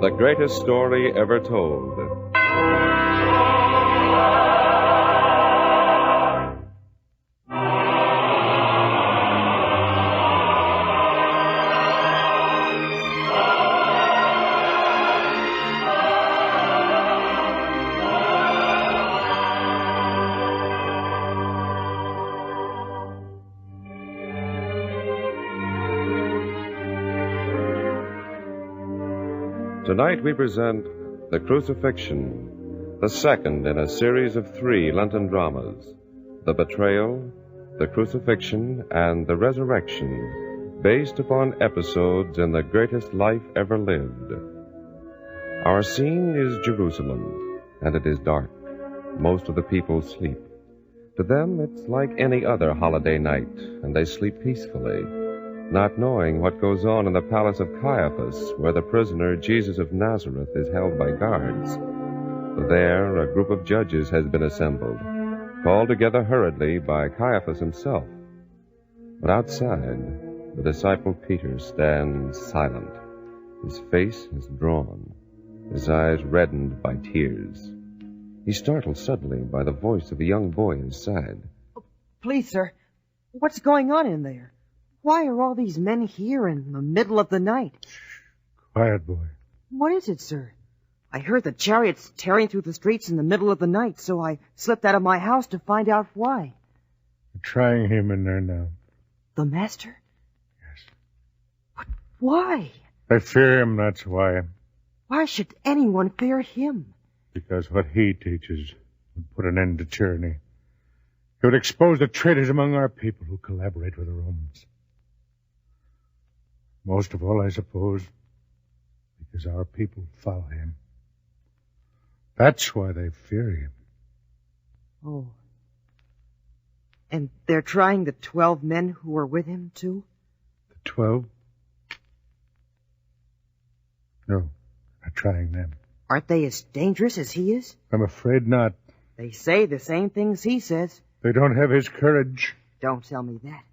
The greatest story ever told. Tonight we present The Crucifixion, the second in a series of 3 Lenten dramas. The Betrayal, The Crucifixion, and The Resurrection, based upon episodes in the greatest life ever lived. Our scene is Jerusalem, and it is dark. Most of the people sleep. To them, it's like any other holiday night, and they sleep peacefully, not knowing what goes on in the palace of Caiaphas, where the prisoner Jesus of Nazareth is held by guards. There, a group of judges has been assembled, called together hurriedly by Caiaphas himself. But outside, the disciple Peter stands silent. His face is drawn, his eyes reddened by tears. He's startled suddenly by the voice of a young boy at his side. Oh, please, sir, what's going on in there? Why are all these men here in the middle of the night? Shh. Quiet, boy. What is it, sir? I heard the chariots tearing through the streets in the middle of the night, so I slipped out of my house to find out why. They're trying him in there now. The master? Yes. But why? They fear him, that's why. Why should anyone fear him? Because what he teaches would put an end to tyranny. He would expose the traitors among our people who collaborate with the Romans. Most of all, I suppose, because our people follow him. That's why they fear him. Oh. And they're trying the 12 men who were with him, too? The 12? No, not trying them. Aren't they as dangerous as he is? I'm afraid not. They say the same things he says. They don't have his courage. Don't tell me that.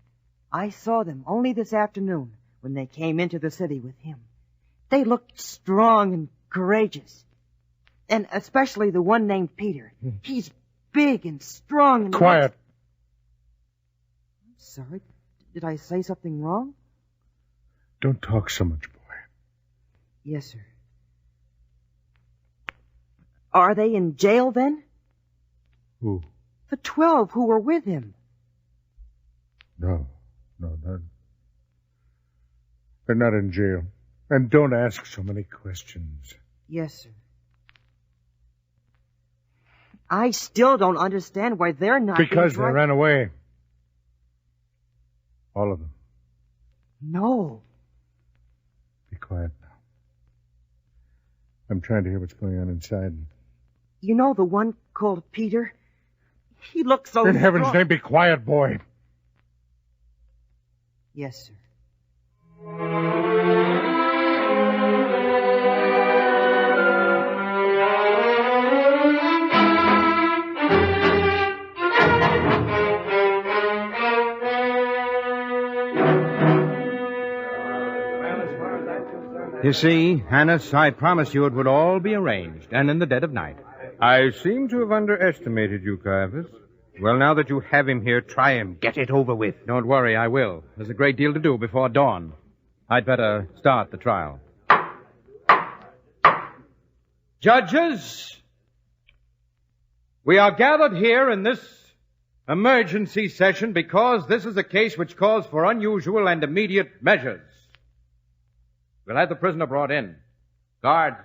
I saw them only this afternoon when they came into the city with him. They looked strong and courageous. And especially the one named Peter. He's big and strong and... Quiet. I'm sorry. Did I say something wrong? Don't talk so much, boy. Yes, sir. Are they in jail then? Who? The 12 who were with him. No, they're not in jail. And don't ask so many questions. Yes, sir. I still don't understand why they're not... Because they ran away. All of them. No. Be quiet now. I'm trying to hear what's going on inside. You know the one called Peter? He looks so... In heaven's name, be quiet, boy. Yes, sir. You see, Hannes, I promised you it would all be arranged, and in the dead of night. I seem to have underestimated you, Caiaphas. Well, now that you have him here, try him. Get it over with. Don't worry, I will. There's a great deal to do before dawn. I'd better start the trial. Judges, we are gathered here in this emergency session because this is a case which calls for unusual and immediate measures. We'll have the prisoner brought in. Guards.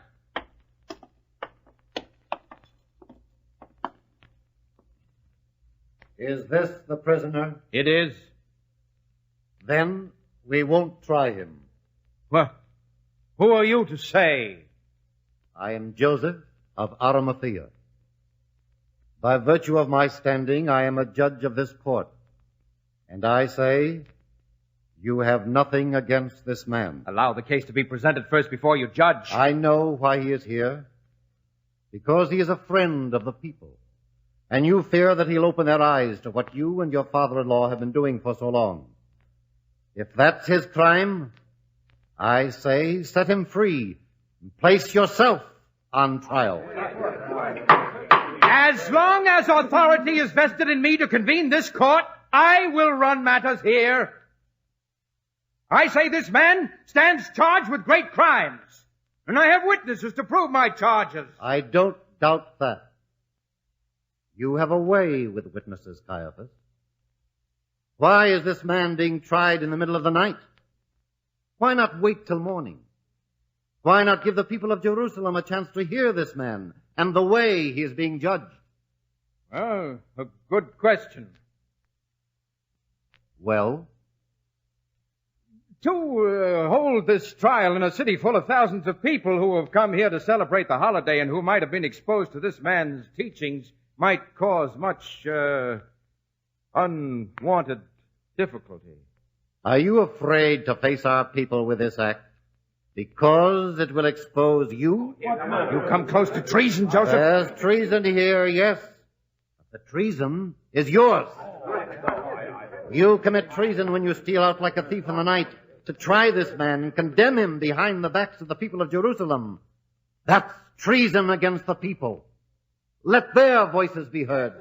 Is this the prisoner? It is. Then we won't try him. Well, who are you to say? I am Joseph of Arimathea. By virtue of my standing, I am a judge of this court. And I say, you have nothing against this man. Allow the case to be presented first before you judge. I know why he is here. Because he is a friend of the people. And you fear that he'll open their eyes to what you and your father-in-law have been doing for so long. If that's his crime, I say set him free and place yourself on trial. As long as authority is vested in me to convene this court, I will run matters here. I say this man stands charged with great crimes, and I have witnesses to prove my charges. I don't doubt that. You have a way with witnesses, Caiaphas. Why is this man being tried in the middle of the night? Why not wait till morning? Why not give the people of Jerusalem a chance to hear this man and the way he is being judged? Oh, a good question. Well? To hold this trial in a city full of thousands of people who have come here to celebrate the holiday and who might have been exposed to this man's teachings might cause much unwanted difficulty. Are you afraid to face our people with this act? Because it will expose you? You come close to treason, Joseph. There's treason here, yes. But the treason is yours. You commit treason when you steal out like a thief in the night to try this man and condemn him behind the backs of the people of Jerusalem. That's treason against the people. Let their voices be heard.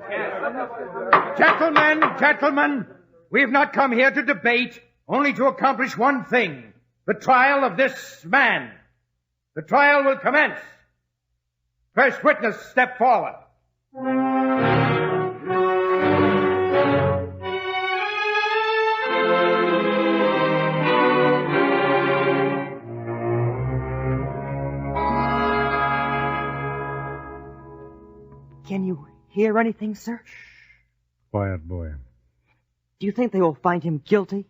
Gentlemen, we have not come here to debate, only to accomplish one thing. The trial of this man. The trial will commence. First witness, step forward. Can you hear anything, sir? Quiet, boy. Do you think they will find him guilty?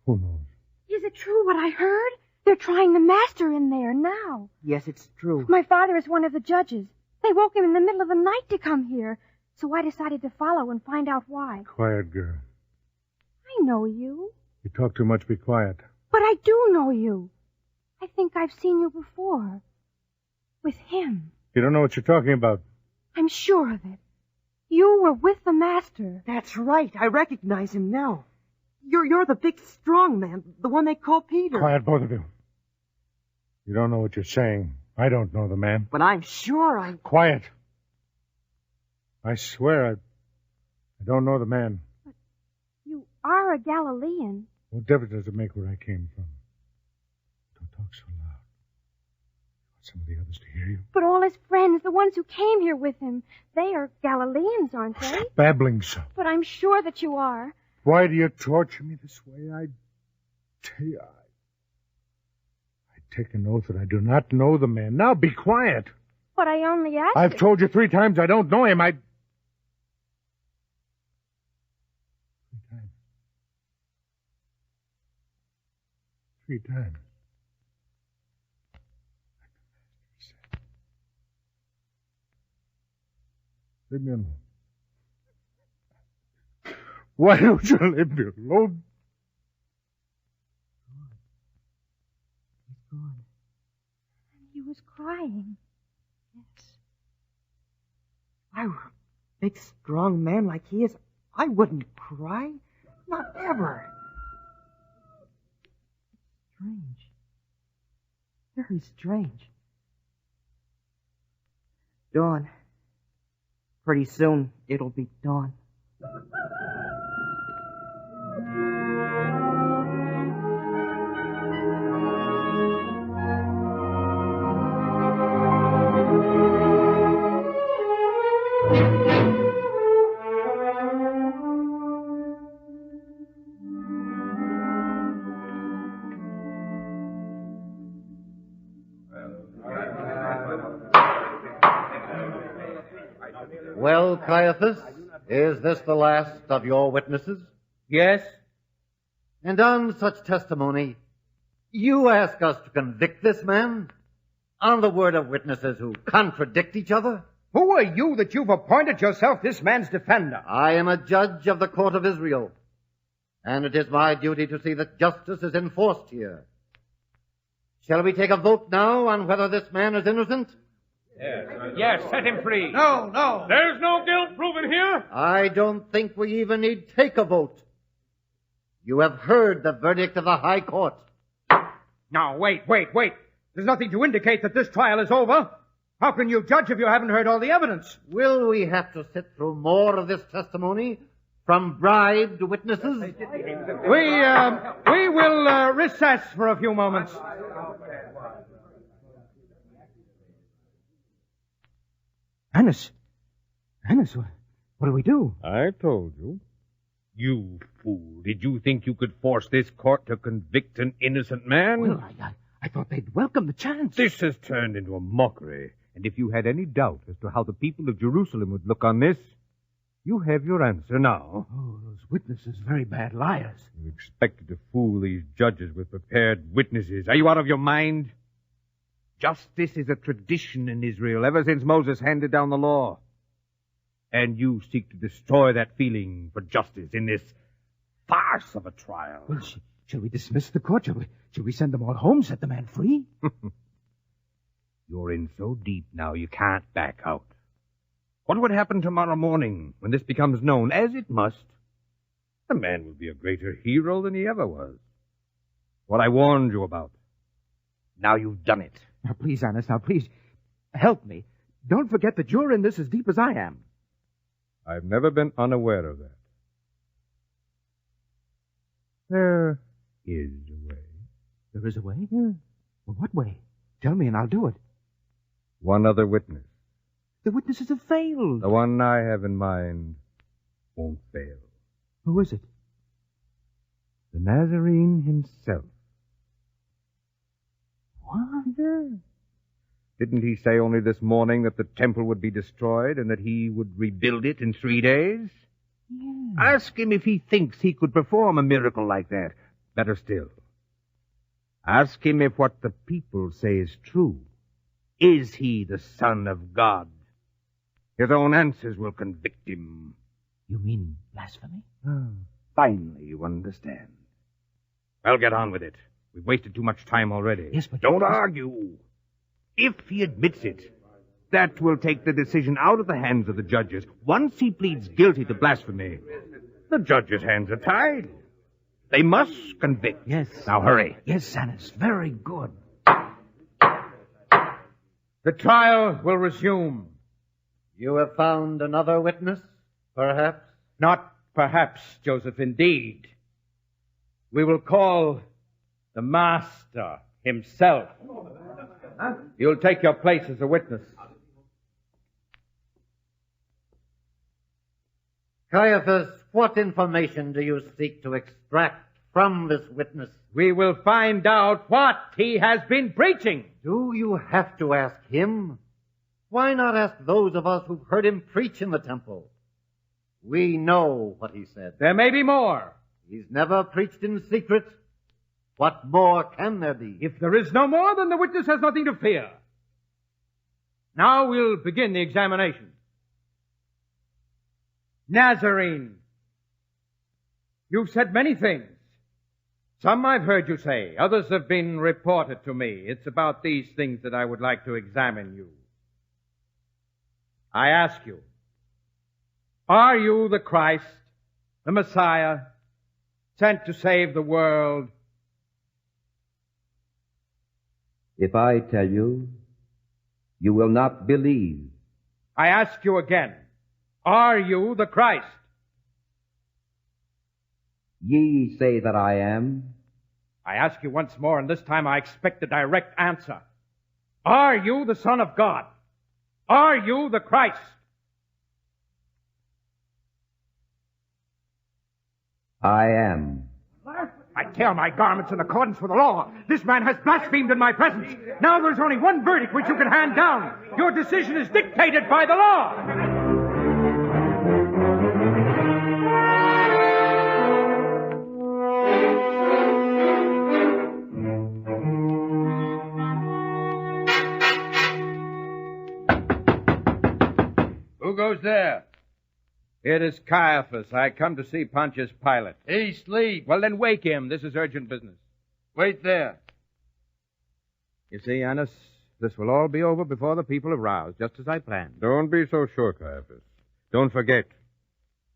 Who knows? Is it true what I heard? They're trying the master in there now. Yes, it's true. My father is one of the judges. They woke him in the middle of the night to come here. So I decided to follow and find out why. Quiet, girl. I know you. You talk too much. Be quiet. But I do know you. I think I've seen you before. With him. You don't know what you're talking about. I'm sure of it. You were with the master. That's right. I recognize him now. You're the big, strong man, the one they call Peter. Quiet, both of you. You don't know what you're saying. I don't know the man. But I'm sure I... Quiet. I swear I don't know the man. But you are a Galilean. What difference does it make where I came from? Don't talk so loud. You want some of the others to hear you? But all his friends, the ones who came here with him, they are Galileans, aren't they? Stop babbling so. But I'm sure that you are. Why do you torture me this way? I tell you, I take an oath that I do not know the man. Now be quiet. But I only asked I've told you 3 times I don't know him. 3 times. 3 times. Leave me alone. Why don't you leave me alone? He's gone. He was crying. Yes. If I were a big, strong man like he is, I wouldn't cry. Not ever. Strange. Very strange. Dawn. Pretty soon, it'll be dawn. Well, Caiaphas, is this the last of your witnesses? Yes? And on such testimony, you ask us to convict this man on the word of witnesses who contradict each other? Who are you that you've appointed yourself this man's defender? I am a judge of the court of Israel, and it is my duty to see that justice is enforced here. Shall we take a vote now on whether this man is innocent? Yes, set him free. No. There's no guilt proven here. I don't think we even need take a vote. You have heard the verdict of the High Court. Now, wait. There's nothing to indicate that this trial is over. How can you judge if you haven't heard all the evidence? Will we have to sit through more of this testimony from bribed witnesses? We will recess for a few moments. Annas, what do we do? I told you. You fool. Did you think you could force this court to convict an innocent man? Well, I thought they'd welcome the chance. This has turned into a mockery. And if you had any doubt as to how the people of Jerusalem would look on this, you have your answer now. Oh, those witnesses very bad liars. You expected to fool these judges with prepared witnesses. Are you out of your mind? Justice is a tradition in Israel ever since Moses handed down the law. And you seek to destroy that feeling for justice in this farce of a trial. Well, shall we dismiss the court? Shall we send them all home, set the man free? You're in so deep now you can't back out. What would happen tomorrow morning when this becomes known, as it must? The man will be a greater hero than he ever was. What I warned you about. Now you've done it. Now, please, Annas, please, help me. Don't forget that you're in this as deep as I am. I've never been unaware of that. There is a way. There is a way? Well, what way? Tell me and I'll do it. One other witness. The witnesses have failed. The one I have in mind won't fail. Who is it? The Nazarene himself. What? Didn't he say only this morning that the temple would be destroyed and that he would rebuild it in 3 days? Yeah. Ask him if he thinks he could perform a miracle like that. Better still, ask him if what the people say is true. Is he the Son of God? His own answers will convict him. You mean blasphemy? Finally, you understand. Well, get on with it. We've wasted too much time already. Yes, but... Don't argue. If he admits it, that will take the decision out of the hands of the judges. Once he pleads guilty to blasphemy, the judges' hands are tied. They must convict. Yes. Now hurry. Yes, Annas, very good. The trial will resume. You have found another witness, perhaps? Not perhaps, Joseph, indeed. We will call the Master himself. You'll take your place as a witness. Caiaphas, what information do you seek to extract from this witness? We will find out what he has been preaching. Do you have to ask him? Why not ask those of us who've heard him preach in the temple? We know what he said. There may be more. He's never preached in secret. What more can there be? If there is no more, then the witness has nothing to fear. Now we'll begin the examination. Nazarene, you've said many things. Some I've heard you say. Others have been reported to me. It's about these things that I would like to examine you. I ask you, are you the Christ, the Messiah, sent to save the world? If I tell you, you will not believe. I ask you again, are you the Christ? Ye say that I am. I ask you once more, and this time I expect a direct answer. Are you the Son of God? Are you the Christ? I am. I tear my garments in accordance with the law. This man has blasphemed in my presence. Now there's only one verdict which you can hand down. Your decision is dictated by the law. Who goes there? It is Caiaphas. I come to see Pontius Pilate. He sleeps. Well, then wake him. This is urgent business. Wait there. You see, Annas, this will all be over before the people have roused, just as I planned. Don't be so sure, Caiaphas. Don't forget,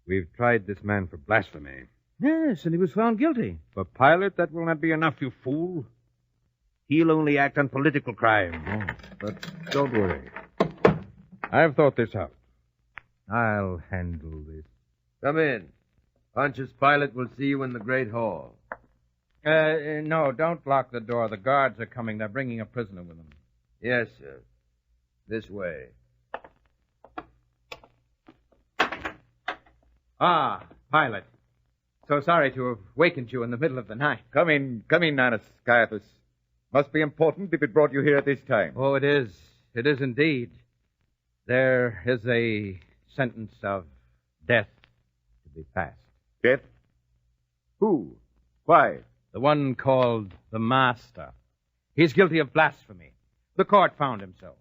we've tried this man for blasphemy. Yes, and he was found guilty. For Pilate, that will not be enough, you fool. He'll only act on political crime. Oh, but don't worry. I've thought this out. I'll handle this. Come in. Pontius Pilate will see you in the Great Hall. No, don't lock the door. The guards are coming. They're bringing a prisoner with them. Yes, sir. This way. Ah, Pilate. So sorry to have wakened you in the middle of the night. Come in, Annas Caiaphas. Must be important if it brought you here at this time. Oh, it is. It is indeed. There is a sentence of death to be passed. Death? Who? Why? The one called the Master. He's guilty of blasphemy. The court found him so,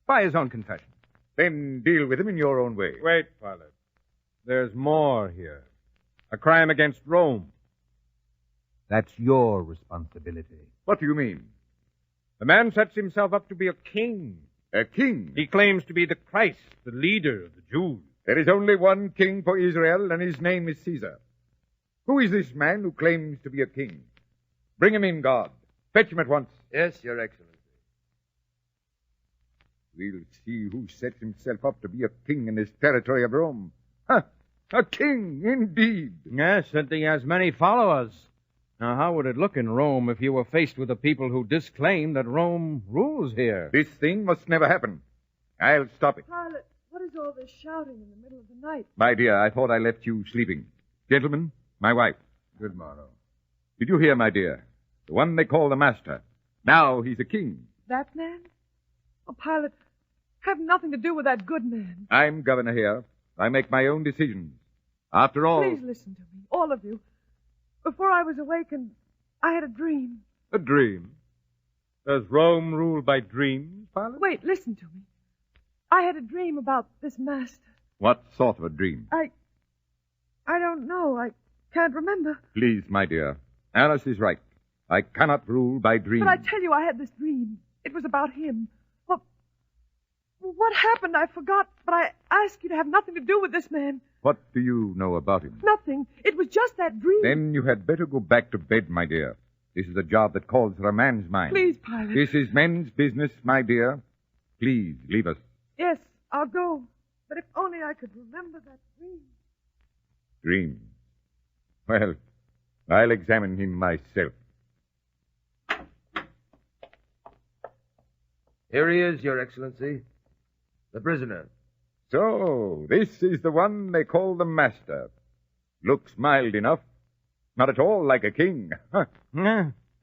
by his own confession. Then deal with him in your own way. Wait, Pilate. There's more here. A crime against Rome. That's your responsibility. What do you mean? The man sets himself up to be a king. A king? He claims to be the Christ, the leader of the Jews. There is only one king for Israel, and his name is Caesar. Who is this man who claims to be a king? Bring him in, guard. Fetch him at once. Yes, Your Excellency. We'll see who sets himself up to be a king in this territory of Rome. Huh! A king, indeed. Yes, and he has many followers. Now, how would it look in Rome if you were faced with a people who disclaim that Rome rules here? This thing must never happen. I'll stop it. Pilate, what is all this shouting in the middle of the night? My dear, I thought I left you sleeping. Gentlemen, my wife. Good morrow. Did you hear, my dear? The one they call the Master. Now he's a king. That man? Oh, Pilate, have nothing to do with that good man. I'm governor here. I make my own decisions. After all... Please listen to me, all of you. Before I was awakened, I had a dream. A dream? Does Rome rule by dreams, Pilate? Wait, listen to me. I had a dream about this Master. What sort of a dream? I don't know. I can't remember. Please, my dear. Alice is right. I cannot rule by dreams. But I tell you, I had this dream. It was about him. What happened, I forgot, but I asked you to have nothing to do with this man. What do you know about him? Nothing. It was just that dream. Then you had better go back to bed, my dear. This is a job that calls for a man's mind. Please, Pilate. This is men's business, my dear. Please, leave us. Yes, I'll go. But if only I could remember that dream. Dream? Well, I'll examine him myself. Here he is, Your Excellency. The prisoner. So, this is the one they call the Master. Looks mild enough. Not at all like a king.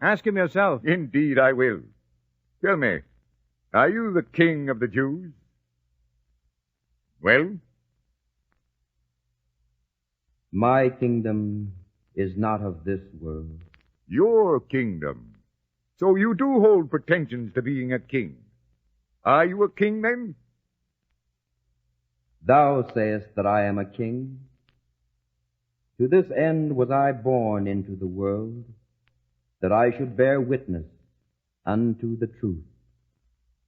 Ask him yourself. Indeed, I will. Tell me, are you the king of the Jews? Well? My kingdom is not of this world. Your kingdom. So you do hold pretensions to being a king. Are you a king, then? Thou sayest that I am a king. To this end was I born into the world, that I should bear witness unto the truth.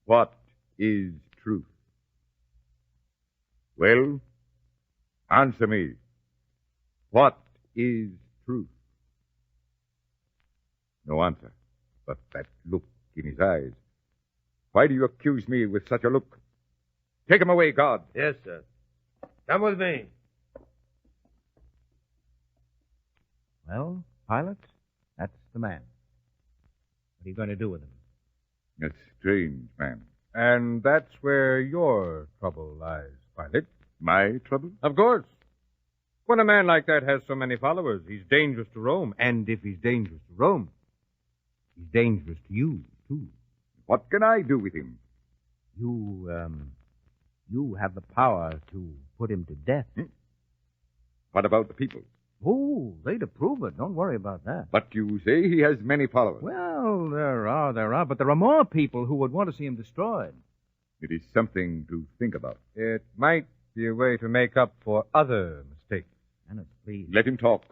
What is truth? Well, answer me. What is truth? No answer, but that look in his eyes. Why do you accuse me with such a look? Take him away, guard. Yes, sir. Come with me. Well, Pilate, that's the man. What are you going to do with him? A strange man. And that's where your trouble lies, Pilate. My trouble? Of course. When a man like that has so many followers, he's dangerous to Rome. And if he's dangerous to Rome, he's dangerous to you, too. What can I do with him? You have the power to put him to death. What about the people? Oh, they'd approve it. Don't worry about that. But you say he has many followers. Well, there are, but there are more people who would want to see him destroyed. It is something to think about. It might be a way to make up for other mistakes. Anna, please. Let him talk.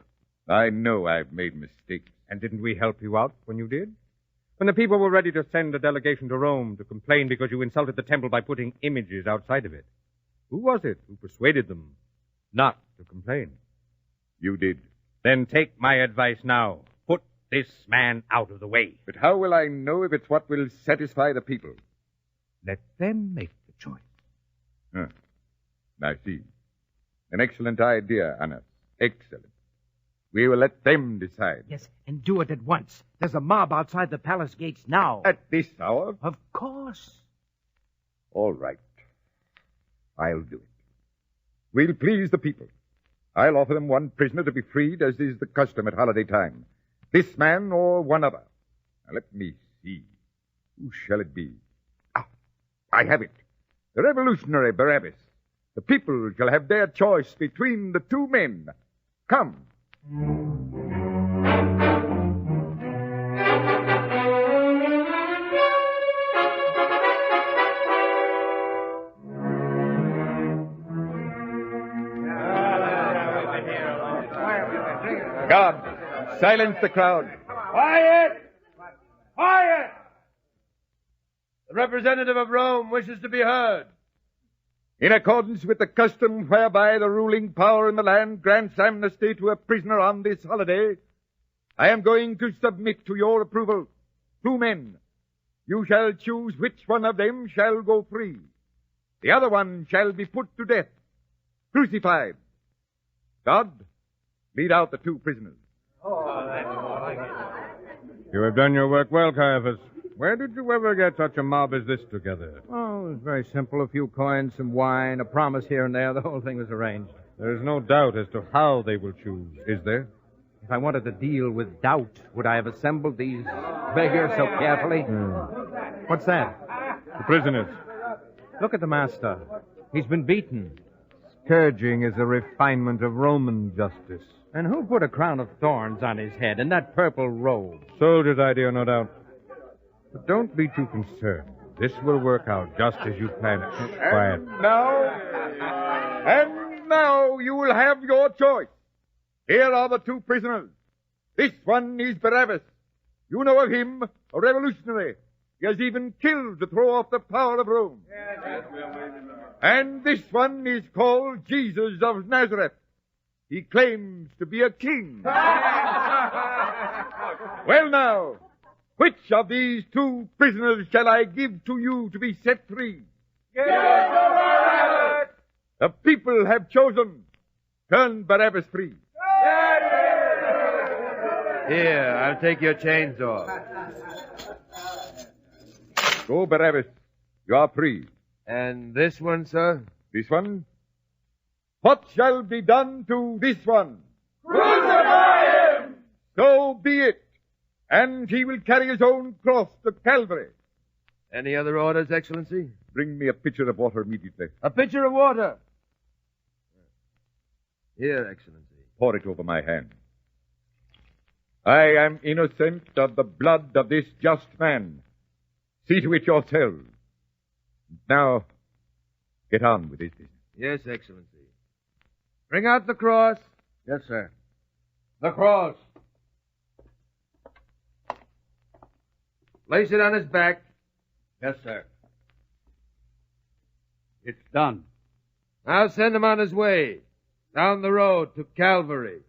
I know I've made mistakes. And didn't we help you out when you did? When the people were ready to send a delegation to Rome to complain because you insulted the temple by putting images outside of it. Who was it who persuaded them not to complain? You did. Then take my advice now. Put this man out of the way. But how will I know if it's what will satisfy the people? Let them make the choice. I see. An excellent idea, Annas. Excellent. We will let them decide. Yes, and do it at once. There's a mob outside the palace gates now. At this hour? Of course. All right. I'll do it. We'll please the people. I'll offer them one prisoner to be freed, as is the custom at holiday time. This man or one other. Now, let me see. Who shall it be? I have it. The revolutionary Barabbas. The people shall have their choice between the two men. Come. God, silence the crowd. Quiet! Quiet! The representative of Rome wishes to be heard. In accordance with the custom whereby the ruling power in the land grants amnesty to a prisoner on this holiday, I am going to submit to your approval 2 men. You shall choose which one of them shall go free. The other one shall be put to death, crucified. God, lead out the 2 prisoners. You have done your work well, Caiaphas. Where did you ever get such a mob as this together? Oh, it was very simple. A few coins, some wine, a promise here and there. The whole thing was arranged. There's no doubt as to how they will choose, is there? If I wanted to deal with doubt, would I have assembled these beggars so carefully? What's that? The prisoners. Look at the master. He's been beaten. Scourging is a refinement of Roman justice. And who put a crown of thorns on his head and that purple robe? Soldier's idea, no doubt. But don't be too concerned. This will work out just as you planned. Quiet. And now you will have your choice. Here are the 2 prisoners. This one is Barabbas. You know of him, a revolutionary. He has even killed to throw off the power of Rome. And this one is called Jesus of Nazareth. He claims to be a king. Well now, which of these 2 prisoners shall I give to you to be set free? The people have chosen. Turn Barabbas free. Here, I'll take your chains off. Go, Barabbas. You are free. And this one, sir? This one? What shall be done to this one? Crucify him! So be it. And he will carry his own cross to Calvary. Any other orders, Excellency? Bring me a pitcher of water immediately. A pitcher of water. Here, Excellency. Pour it over my hand. I am innocent of the blood of this just man. See to it yourselves. Now, get on with this business. Yes, Excellency. Bring out the cross. Yes, sir. The cross. Place it on his back. Yes, sir. It's done. Now send him on his way. Down the road to Calvary.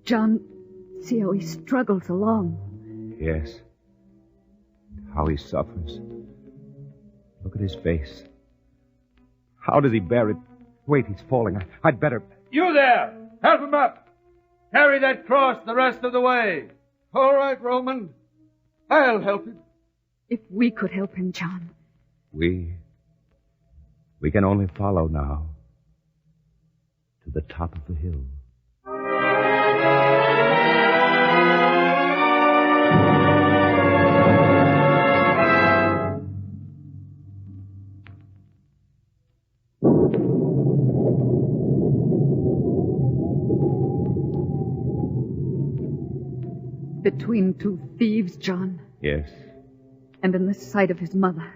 John, see how he struggles along. Yes. How he suffers. Look at his face. How does he bear it? Wait, he's falling. I'd better... You there! Help him up! Carry that cross the rest of the way. All right, Roman. I'll help him. If we could help him, John. We can only follow now. To the top of the hill. Between 2 thieves, John. Yes. And in the sight of his mother.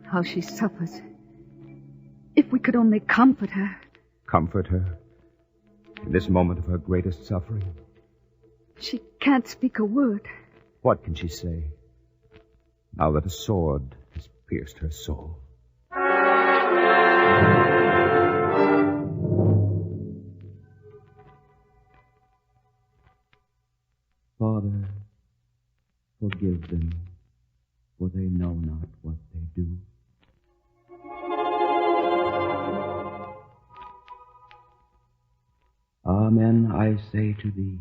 How she suffers. If we could only comfort her. Comfort her in this moment of her greatest suffering. She can't speak a word. What can she say, now that a sword has pierced her soul? Father, forgive them, for they know not what they do. Amen, I say to thee,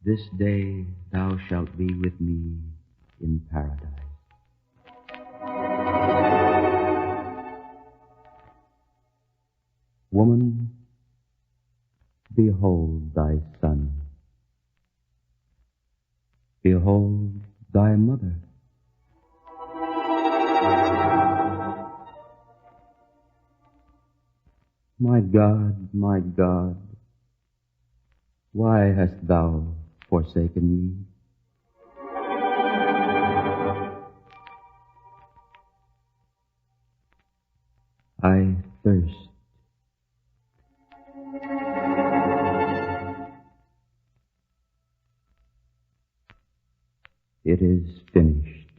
this day thou shalt be with me in paradise. Woman, behold thy son. Behold thy mother. My God, why hast thou forsaken me? I thirst. It is finished.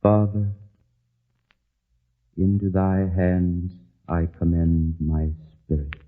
Father, into thy hands I commend my spirit.